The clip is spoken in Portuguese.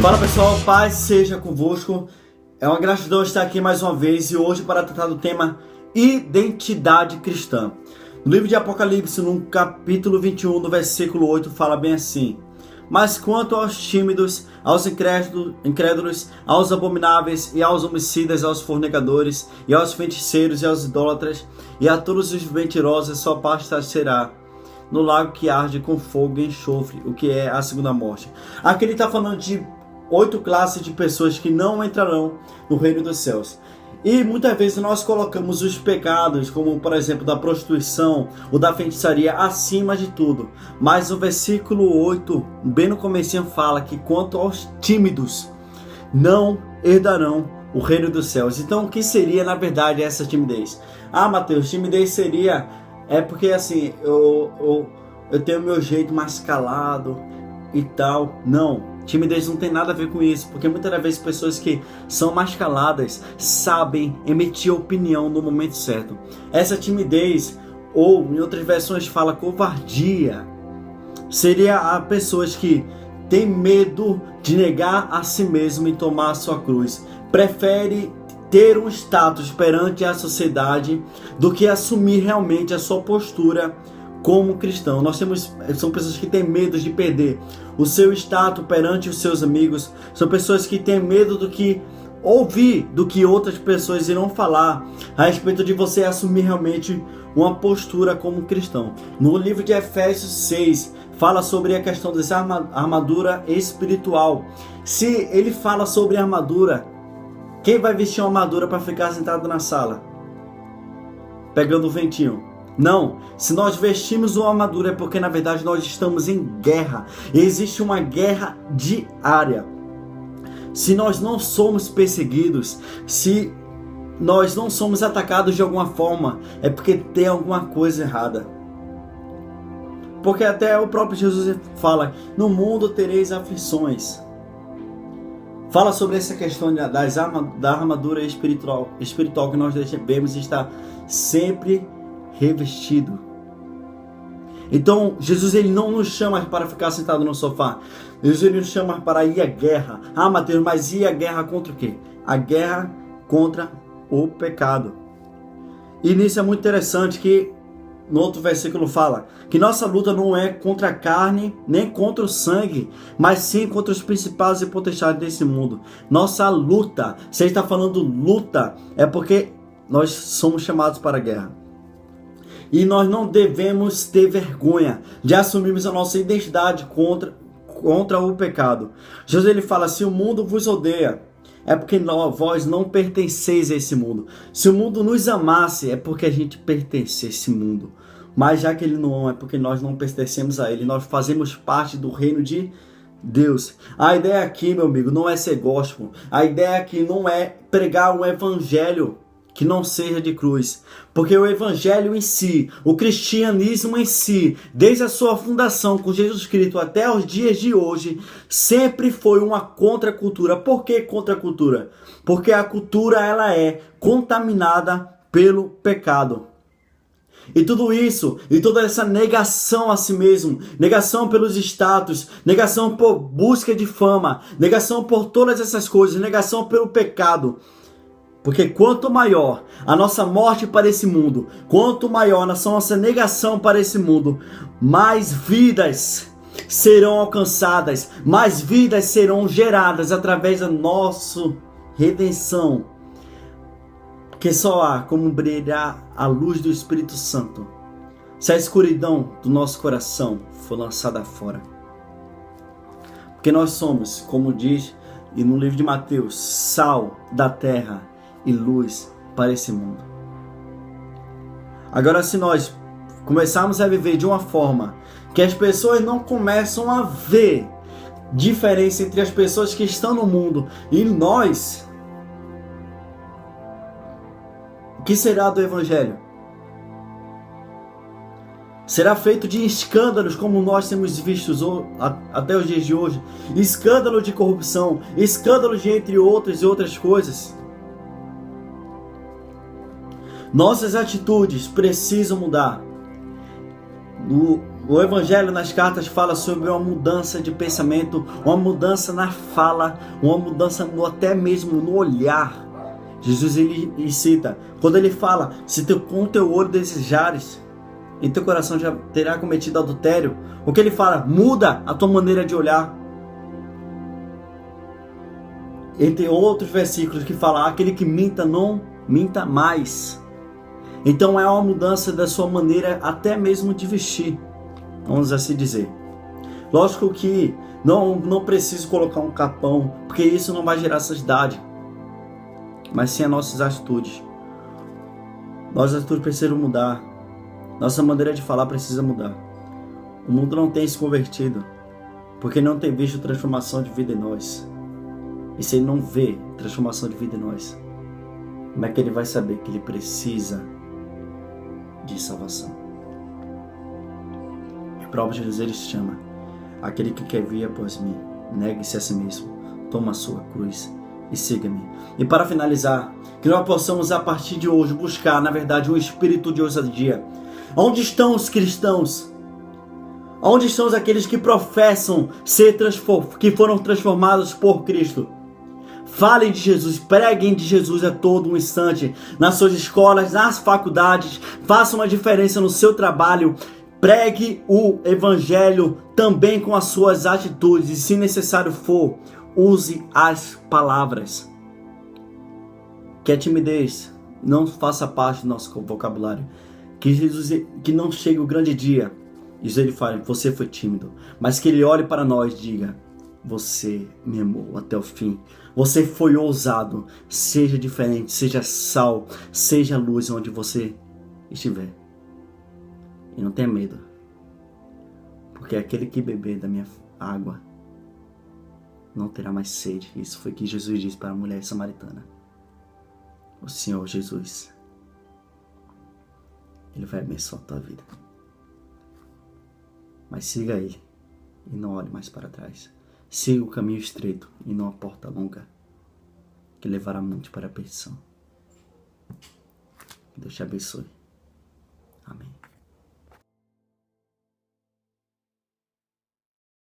Fala pessoal, paz seja convosco. É uma gratidão estar aqui mais uma vez e hoje para tratar do tema identidade cristã. No livro de Apocalipse, no capítulo 21, no versículo 8, fala bem assim: mas quanto aos tímidos, aos incrédulos, aos abomináveis e aos homicidas, aos fornicadores e aos feiticeiros e aos idólatras e a todos os mentirosos, sua parte será no lago que arde com fogo e enxofre, o que é a segunda morte. Aqui ele está falando de 8 classes de pessoas que não entrarão no reino dos céus. E muitas vezes nós colocamos os pecados, como por exemplo da prostituição ou da feitiçaria, acima de tudo. Mas o versículo 8, bem no comecinho, fala que quanto aos tímidos, não herdarão o reino dos céus. Então o que seria na verdade essa timidez? Ah, Mateus, timidez seria... É porque assim, eu tenho meu jeito mais calado e tal. Não. Timidez não tem nada a ver com isso, porque muitas das vezes pessoas que são mais caladas sabem emitir opinião no momento certo. Essa timidez, ou em outras versões fala covardia, seria a pessoas que têm medo de negar a si mesmo e tomar a sua cruz. Prefere ter um status perante a sociedade do que assumir realmente a sua postura como cristão. São pessoas que têm medo de perder o seu status perante os seus amigos. São pessoas que têm medo do que ouvir, do que outras pessoas irão falar a respeito de você assumir realmente uma postura como cristão. No livro de Efésios 6 fala sobre a questão dessa armadura espiritual. Se ele fala sobre armadura, quem vai vestir uma armadura para ficar sentado na sala pegando o ventinho? Não, se nós vestimos uma armadura é porque na verdade nós estamos em guerra. Existe uma guerra diária. Se nós não somos perseguidos, se nós não somos atacados de alguma forma, é porque tem alguma coisa errada. Porque até o próprio Jesus fala: no mundo tereis aflições. Fala sobre essa questão da armadura espiritual que nós devemos estar sempre revestido. Então Jesus ele não nos chama para ficar sentado no sofá. Jesus ele nos chama para ir à guerra. Ah, Mateus, mas ir à guerra contra o quê? A guerra contra o pecado. E nisso é muito interessante que no outro versículo fala que nossa luta não é contra a carne, nem contra o sangue, mas sim contra os principados e potestades desse mundo. Nossa luta, se ele está falando luta, é porque nós somos chamados para a guerra. E nós não devemos ter vergonha de assumirmos a nossa identidade contra o pecado. Jesus ele fala: se o mundo vos odeia, é porque vós não pertenceis a esse mundo. Se o mundo nos amasse, é porque a gente pertence a esse mundo. Mas já que ele não ama, é porque nós não pertencemos a ele. Nós fazemos parte do reino de Deus. A ideia aqui, meu amigo, não é ser gospel. A ideia aqui não é pregar um evangelho que não seja de cruz. Porque o evangelho em si, o cristianismo em si, desde a sua fundação com Jesus Cristo até os dias de hoje, sempre foi uma contracultura. Por que contracultura? Porque a cultura ela é contaminada pelo pecado. E tudo isso, e toda essa negação a si mesmo, negação pelos status, negação por busca de fama, negação por todas essas coisas, negação pelo pecado. Porque quanto maior a nossa morte para esse mundo, quanto maior a nossa negação para esse mundo, mais vidas serão alcançadas, mais vidas serão geradas através da nossa redenção. Que só há como brilhar a luz do Espírito Santo se a escuridão do nosso coração for lançada fora. Porque nós somos, como diz e no livro de Mateus, sal da terra e luz para esse mundo. Agora, se nós começarmos a viver de uma forma que as pessoas não começam a ver diferença entre as pessoas que estão no mundo e nós, o que será do evangelho? Será feito de escândalos como nós temos vistos até os dias de hoje, escândalo de corrupção, escândalos de entre outras e outras coisas. Nossas atitudes precisam mudar. O Evangelho nas cartas fala sobre uma mudança de pensamento, uma mudança na fala, uma mudança até mesmo no olhar. Jesus ele cita, quando ele fala, se com o teu olho desejares, em teu coração já terá cometido adultério. O que ele fala? Muda a tua maneira de olhar. Entre outros versículos que falam, aquele que minta, não minta mais. Então é uma mudança da sua maneira até mesmo de vestir, vamos assim dizer. Lógico que não preciso colocar um capão, porque isso não vai gerar santidade, mas sim as nossas atitudes. Nossas atitudes precisam mudar, nossa maneira de falar precisa mudar. O mundo não tem se convertido, porque não tem visto transformação de vida em nós. E se ele não vê transformação de vida em nós, como é que ele vai saber que ele precisa de salvação? O próprio Jesus ele chama, aquele que quer vir após mim, negue-se a si mesmo, toma a sua cruz e siga-me. E para finalizar, que nós possamos a partir de hoje buscar, na verdade, um espírito de ousadia. Onde estão os cristãos? Onde estão aqueles que professam que foram transformados por Cristo? Falem de Jesus, preguem de Jesus a todo um instante, nas suas escolas, nas faculdades, façam uma diferença no seu trabalho, pregue o Evangelho também com as suas atitudes e, se necessário for, use as palavras. Que a timidez não faça parte do nosso vocabulário, que não chegue o grande dia e ele fale, você foi tímido, mas que ele olhe para nós e diga, você me amou até o fim. Você foi ousado. Seja diferente, seja sal, seja luz onde você estiver. E não tenha medo. Porque aquele que beber da minha água não terá mais sede. Isso foi o que Jesus disse para a mulher samaritana. O Senhor Jesus, Ele vai abençoar a tua vida. Mas siga Ele e não olhe mais para trás. Siga o caminho estreito e não a porta longa, que levará muitos para a perdição. Que Deus te abençoe. Amém.